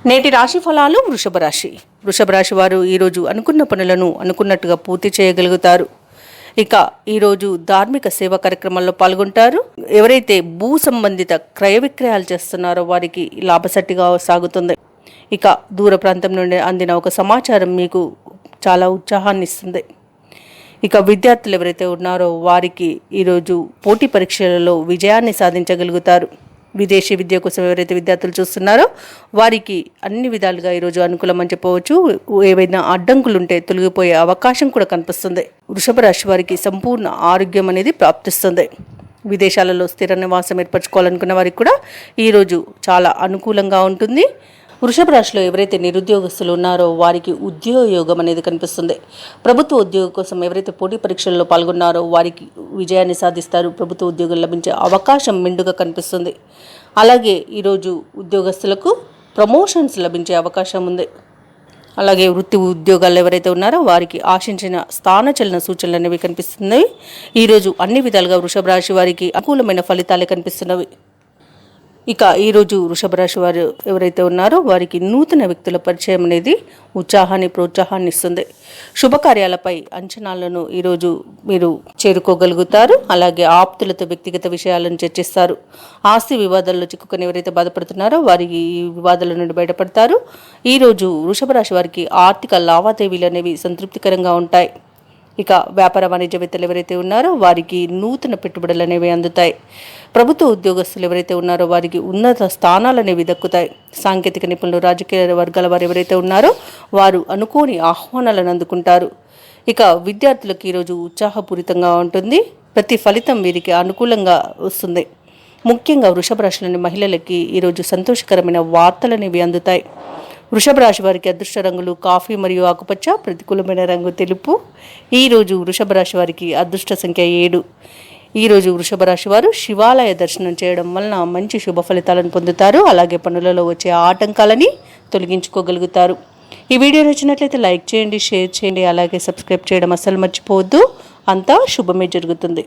నేటి రాశి ఫలాలు. వృషభ రాశి వారు ఈరోజు అనుకున్న పనులను అనుకున్నట్టుగా పూర్తి చేయగలుగుతారు. ఇక ఈరోజు ధార్మిక సేవా కార్యక్రమాల్లో పాల్గొంటారు. ఎవరైతే భూ సంబంధిత క్రయ విక్రయాలు చేస్తున్నారో వారికి లాభసట్టిగా సాగుతుంది. ఇక దూర ప్రాంతం నుండి అందిన ఒక సమాచారం మీకు చాలా ఉత్సాహాన్ని ఇస్తుంది. ఇక విద్యార్థులు ఎవరైతే ఉన్నారో వారికి ఈరోజు పోటీ పరీక్షలలో విజయాన్ని సాధించగలుగుతారు. విదేశీ విద్య కోసం ఎవరైతే విద్యార్థులు చూస్తున్నారో వారికి అన్ని విధాలుగా ఈరోజు అనుకూలమని చెప్పవచ్చు. ఏవైనా అడ్డంకులు ఉంటే తొలగిపోయే అవకాశం కూడా కనిపిస్తుంది. వృషభ రాశి వారికి సంపూర్ణ ఆరోగ్యం అనేది ప్రాప్తిస్తుంది. విదేశాలలో స్థిర నివాసం ఏర్పరచుకోవాలనుకున్న వారికి కూడా ఈరోజు చాలా అనుకూలంగా ఉంటుంది. వృషభ రాశిలో ఎవరైతే నిరుద్యోగస్తులు ఉన్నారో వారికి ఉద్యోగ యోగం అనేది కనిపిస్తుంది. ప్రభుత్వ ఉద్యోగం కోసం ఎవరైతే పోటీ పరీక్షల్లో పాల్గొన్నారో వారికి విజయాన్ని సాధిస్తారు. ప్రభుత్వ ఉద్యోగం లభించే అవకాశం మెండుగా కనిపిస్తుంది. అలాగే ఈరోజు ఉద్యోగస్తులకు ప్రమోషన్స్ లభించే అవకాశం ఉంది. అలాగే వృత్తి ఉద్యోగాలు ఎవరైతే ఉన్నారో వారికి ఆశించిన స్థానచలన సూచనలు అనేవి కనిపిస్తున్నాయి. ఈరోజు అన్ని విధాలుగా వృషభ రాశి వారికి అనుకూలమైన ఫలితాలే కనిపిస్తున్నవి. ఇక ఈరోజు వృషభ రాశి వారు ఎవరైతే ఉన్నారో వారికి నూతన వ్యక్తుల పరిచయం అనేది ఉత్సాహాన్ని ప్రోత్సాహాన్ని ఇస్తుంది. శుభకార్యాలపై అంచనాలను ఈరోజు మీరు చేరుకోగలుగుతారు. అలాగే ఆప్తులతో వ్యక్తిగత విషయాలను చర్చిస్తారు. ఆస్తి వివాదాల్లో చిక్కుకొని ఎవరైతే బాధపడుతున్నారో వారికి ఈ వివాదాల నుండి బయటపడతారు. ఈరోజు వృషభ రాశి వారికి ఆర్థిక లావాదేవీలు అనేవి సంతృప్తికరంగా ఉంటాయి. ఇక వ్యాపార వాణిజ్యవేత్తలు ఎవరైతే ఉన్నారో వారికి నూతన పెట్టుబడులు అనేవి అందుతాయి. ప్రభుత్వ ఉద్యోగస్తులు ఎవరైతే ఉన్నారో వారికి ఉన్నత స్థానాలు అనేవి దక్కుతాయి. సాంకేతిక నిపుణులు, రాజకీయ వర్గాల వారు ఎవరైతే ఉన్నారో వారు అనుకోని ఆహ్వానాలను అందుకుంటారు. ఇక విద్యార్థులకు ఈరోజు ఉత్సాహపూరితంగా ఉంటుంది. ప్రతి ఫలితం వీరికి అనుకూలంగా వస్తుంది. ముఖ్యంగా వృషభ రాశిలోని మహిళలకి ఈరోజు సంతోషకరమైన వార్తలు అనేవి అందుతాయి. వృషభ రాశి వారికి అదృష్ట రంగులు కాఫీ మరియు ఆకుపచ్చ, ప్రతికూలమైన రంగు తెలుపు. ఈరోజు వృషభ రాశి వారికి అదృష్ట సంఖ్య 7. ఈరోజు వృషభ రాశి వారు శివాలయ దర్శనం చేయడం వలన మంచి శుభ ఫలితాలను పొందుతారు. అలాగే పనులలో వచ్చే ఆటంకాలని తొలగించుకోగలుగుతారు. ఈ వీడియో నచ్చినట్లయితే లైక్ చేయండి, షేర్ చేయండి, అలాగే సబ్స్క్రైబ్ చేయడం అస్సలు మర్చిపోవద్దు. అంతా శుభమే జరుగుతుంది.